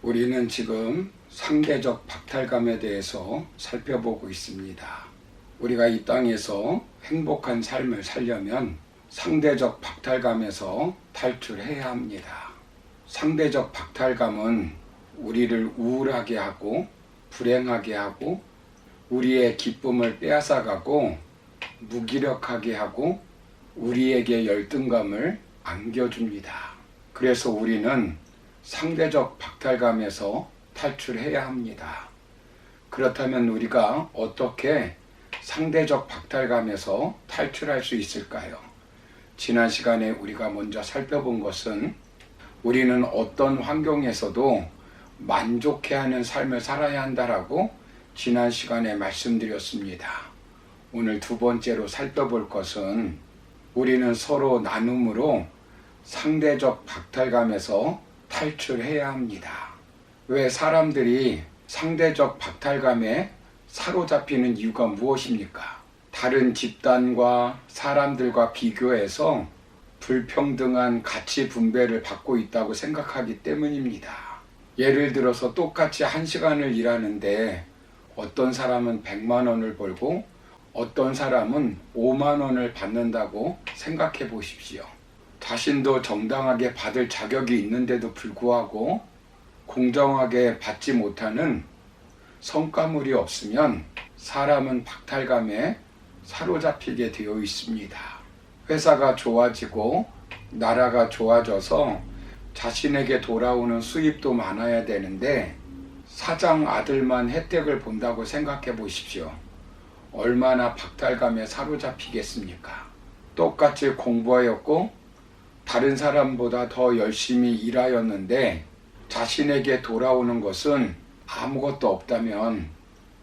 우리는 지금 상대적 박탈감에 대해서 살펴보고 있습니다. 우리가 이 땅에서 행복한 삶을 살려면 상대적 박탈감에서 탈출해야 합니다. 상대적 박탈감은 우리를 우울하게 하고 불행하게 하고 우리의 기쁨을 빼앗아가고 무기력하게 하고 우리에게 열등감을 안겨줍니다. 그래서 우리는 상대적 박탈감에서 탈출해야 합니다. 그렇다면 우리가 어떻게 상대적 박탈감에서 탈출할 수 있을까요? 지난 시간에 우리가 먼저 살펴본 것은 우리는 어떤 환경에서도 만족해하는 삶을 살아야 한다라고 지난 시간에 말씀드렸습니다. 오늘 두 번째로 살펴볼 것은 우리는 서로 나눔으로 상대적 박탈감에서 탈출해야 합니다. 왜 사람들이 상대적 박탈감에 사로잡히는 이유가 무엇입니까? 다른 집단과 사람들과 비교해서 불평등한 가치 분배를 받고 있다고 생각하기 때문입니다. 예를 들어서 똑같이 1시간을 일하는데 어떤 사람은 100만 원을 벌고 어떤 사람은 5만 원을 받는다고 생각해 보십시오. 자신도 정당하게 받을 자격이 있는데도 불구하고 공정하게 받지 못하는 성과물이 없으면 사람은 박탈감에 사로잡히게 되어 있습니다. 회사가 좋아지고 나라가 좋아져서 자신에게 돌아오는 수입도 많아야 되는데 사장 아들만 혜택을 본다고 생각해 보십시오. 얼마나 박탈감에 사로잡히겠습니까? 똑같이 공부하였고 다른 사람보다 더 열심히 일하였는데 자신에게 돌아오는 것은 아무것도 없다면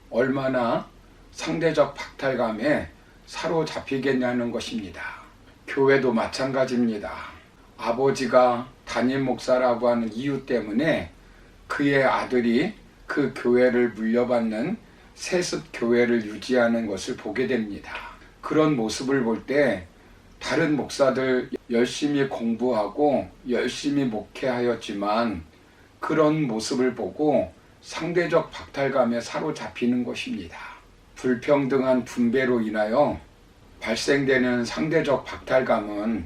얼마나 상대적 박탈감에 사로잡히겠냐는 것입니다. 교회도 마찬가지입니다. 아버지가 담임 목사라고 하는 이유 때문에 그의 아들이 그 교회를 물려받는 세습 교회를 유지하는 것을 보게 됩니다. 그런 모습을 볼 때 다른 목사들 열심히 공부하고 열심히 목회하였지만 그런 모습을 보고 상대적 박탈감에 사로잡히는 것입니다. 불평등한 분배로 인하여 발생되는 상대적 박탈감은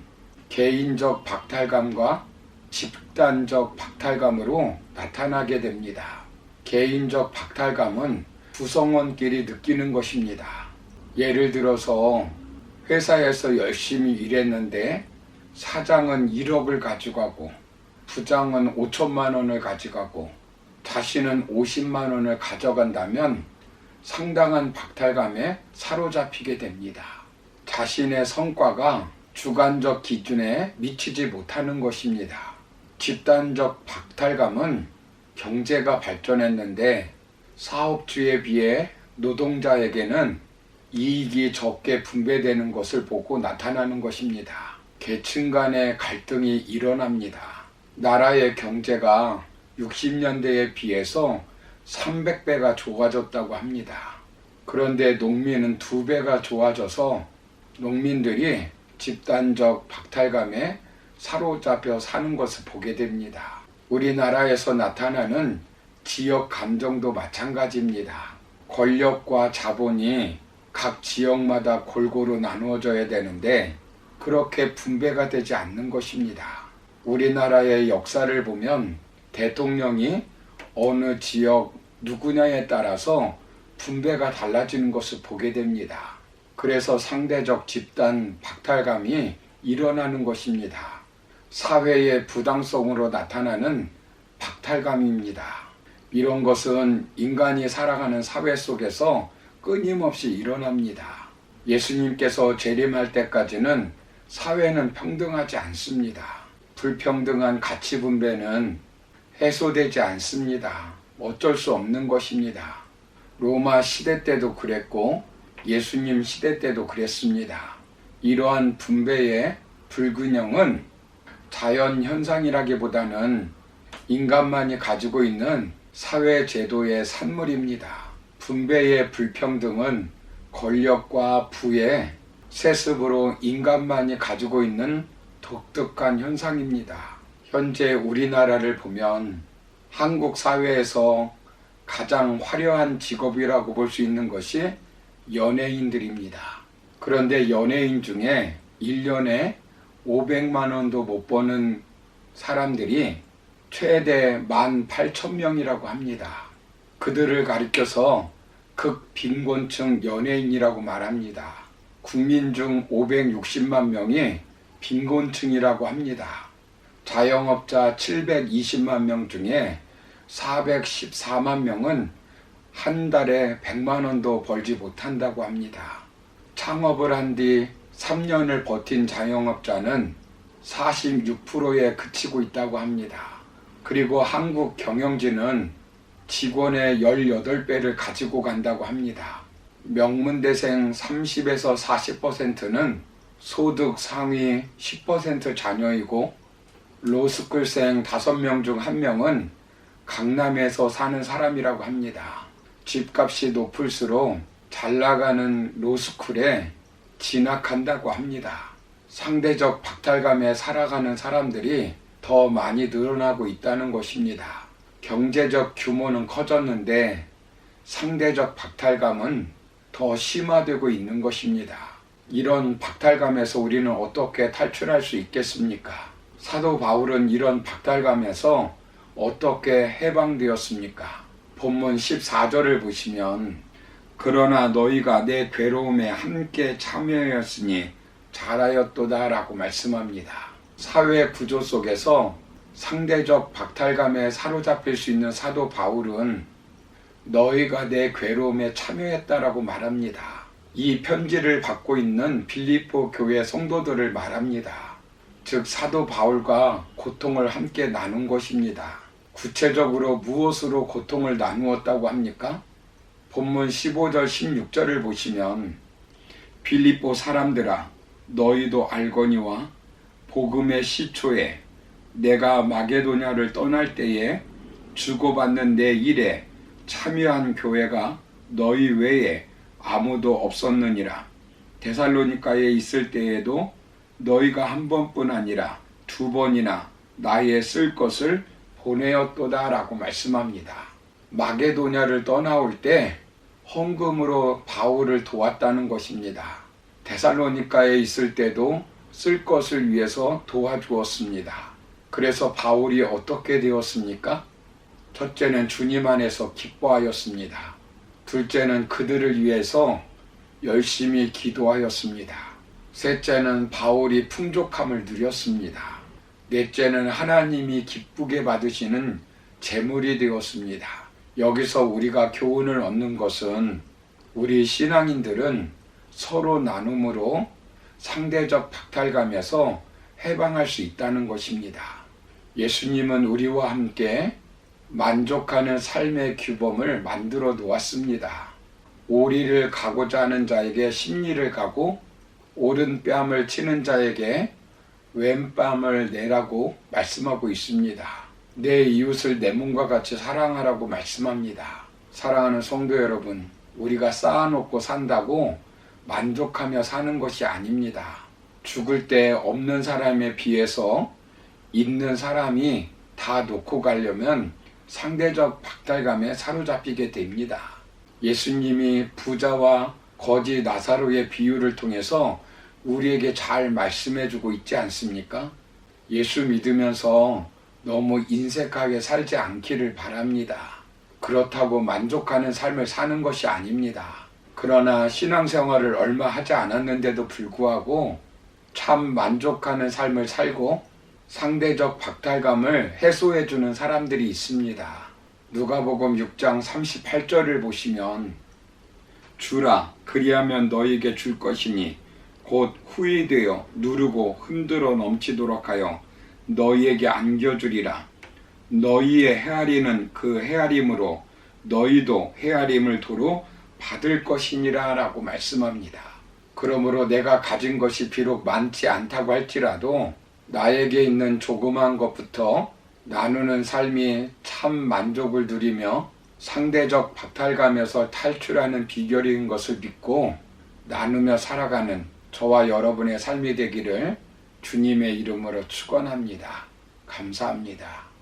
개인적 박탈감과 집단적 박탈감으로 나타나게 됩니다. 개인적 박탈감은 구성원끼리 느끼는 것입니다. 예를 들어서 회사에서 열심히 일했는데 사장은 1억을 가져가고 부장은 5천만 원을 가져가고 자신은 50만 원을 가져간다면 상당한 박탈감에 사로잡히게 됩니다. 자신의 성과가 주관적 기준에 미치지 못하는 것입니다. 집단적 박탈감은 경제가 발전했는데 사업주에 비해 노동자에게는 이익이 적게 분배되는 것을 보고 나타나는 것입니다. 계층 간의 갈등이 일어납니다. 나라의 경제가 60년대에 비해서 300배가 좋아졌다고 합니다. 그런데 농민은 2배가 좋아져서 농민들이 집단적 박탈감에 사로잡혀 사는 것을 보게 됩니다. 우리나라에서 나타나는 지역 감정도 마찬가지입니다. 권력과 자본이 각 지역마다 골고루 나누어져야 되는데 그렇게 분배가 되지 않는 것입니다. 우리나라의 역사를 보면 대통령이 어느 지역 누구냐에 따라서 분배가 달라지는 것을 보게 됩니다. 그래서 상대적 집단 박탈감이 일어나는 것입니다. 사회의 부당성으로 나타나는 박탈감입니다. 이런 것은 인간이 살아가는 사회 속에서 끊임없이 일어납니다. 예수님께서 재림할 때까지는 사회는 평등하지 않습니다. 불평등한 가치 분배는 해소되지 않습니다. 어쩔 수 없는 것입니다. 로마 시대 때도 그랬고 예수님 시대 때도 그랬습니다. 이러한 분배의 불균형은 자연 현상이라기보다는 인간만이 가지고 있는 사회 제도의 산물입니다. 분배의 불평등은 권력과 부의 세습으로 인간만이 가지고 있는 독특한 현상입니다. 현재 우리나라를 보면 한국 사회에서 가장 화려한 직업이라고 볼 수 있는 것이 연예인들입니다. 그런데 연예인 중에 1년에 500만 원도 못 버는 사람들이 최대 18,000명이라고 합니다. 그들을 가리켜서 극빈곤층 연예인이라고 말합니다. 국민 중 560만 명이 빈곤층이라고 합니다. 자영업자 720만 명 중에 414만 명은 한 달에 100만 원도 벌지 못한다고 합니다. 창업을 한 뒤 3년을 버틴 자영업자는 46%에 그치고 있다고 합니다. 그리고 한국 경영진은 직원의 18배를 가지고 간다고 합니다. 명문대생 30에서 40%는 소득 상위 10% 자녀이고 로스쿨생 5명 중 1명은 강남에서 사는 사람이라고 합니다. 집값이 높을수록 잘 나가는 로스쿨에 진학한다고 합니다. 상대적 박탈감에 살아가는 사람들이 더 많이 늘어나고 있다는 것입니다. 경제적 규모는 커졌는데 상대적 박탈감은 더 심화되고 있는 것입니다. 이런 박탈감에서 우리는 어떻게 탈출할 수 있겠습니까? 사도 바울은 이런 박탈감에서 어떻게 해방되었습니까? 본문 14절을 보시면 그러나 너희가 내 괴로움에 함께 참여하였으니 잘하였도다 라고 말씀합니다. 사회 구조 속에서 상대적 박탈감에 사로잡힐 수 있는 사도 바울은 너희가 내 괴로움에 참여했다라고 말합니다. 이 편지를 받고 있는 빌립보 교회 성도들을 말합니다. 즉 사도 바울과 고통을 함께 나눈 것입니다. 구체적으로 무엇으로 고통을 나누었다고 합니까? 본문 15절 16절을 보시면 빌립보 사람들아 너희도 알거니와 복음의 시초에 내가 마게도냐를 떠날 때에 주고받는 내 일에 참여한 교회가 너희 외에 아무도 없었느니라. 데살로니가에 있을 때에도 너희가 한 번뿐 아니라 2번이나 나의 쓸 것을 보내었도다 라고 말씀합니다. 마게도냐를 떠나올 때 헌금으로 바울을 도왔다는 것입니다. 데살로니가에 있을 때도 쓸 것을 위해서 도와주었습니다. 그래서 바울이 어떻게 되었습니까? 첫째는 주님 안에서 기뻐하였습니다. 둘째는 그들을 위해서 열심히 기도하였습니다. 셋째는 바울이 풍족함을 누렸습니다. 넷째는 하나님이 기쁘게 받으시는 재물이 되었습니다. 여기서 우리가 교훈을 얻는 것은 우리 신앙인들은 서로 나눔으로 상대적 박탈감에서 해방할 수 있다는 것입니다. 예수님은 우리와 함께 만족하는 삶의 규범을 만들어 놓았습니다. 오리를 가고자 하는 자에게 십리를 가고 오른뺨을 치는 자에게 왼뺨을 내라고 말씀하고 있습니다. 내 이웃을 내 몸과 같이 사랑하라고 말씀합니다. 사랑하는 성도 여러분, 우리가 쌓아놓고 산다고 만족하며 사는 것이 아닙니다. 죽을 때 없는 사람에 비해서 있는 사람이 다 놓고 가려면 상대적 박탈감에 사로잡히게 됩니다. 예수님이 부자와 거지 나사로의 비유를 통해서 우리에게 잘 말씀해주고 있지 않습니까? 예수 믿으면서 너무 인색하게 살지 않기를 바랍니다. 그렇다고 만족하는 삶을 사는 것이 아닙니다. 그러나 신앙생활을 얼마 하지 않았는데도 불구하고 참 만족하는 삶을 살고 상대적 박탈감을 해소해주는 사람들이 있습니다. 누가복음 6장 38절을 보시면 주라 그리하면 너희에게 줄 것이니 곧 후히되어 누르고 흔들어 넘치도록 하여 너희에게 안겨주리라. 너희의 헤아리는 그 헤아림으로 너희도 헤아림을 도로 받을 것이니라 라고 말씀합니다. 그러므로 내가 가진 것이 비록 많지 않다고 할지라도 나에게 있는 조그만 것부터 나누는 삶이 참 만족을 누리며 상대적 박탈감에서 탈출하는 비결인 것을 믿고 나누며 살아가는 저와 여러분의 삶이 되기를 주님의 이름으로 축원합니다. 감사합니다.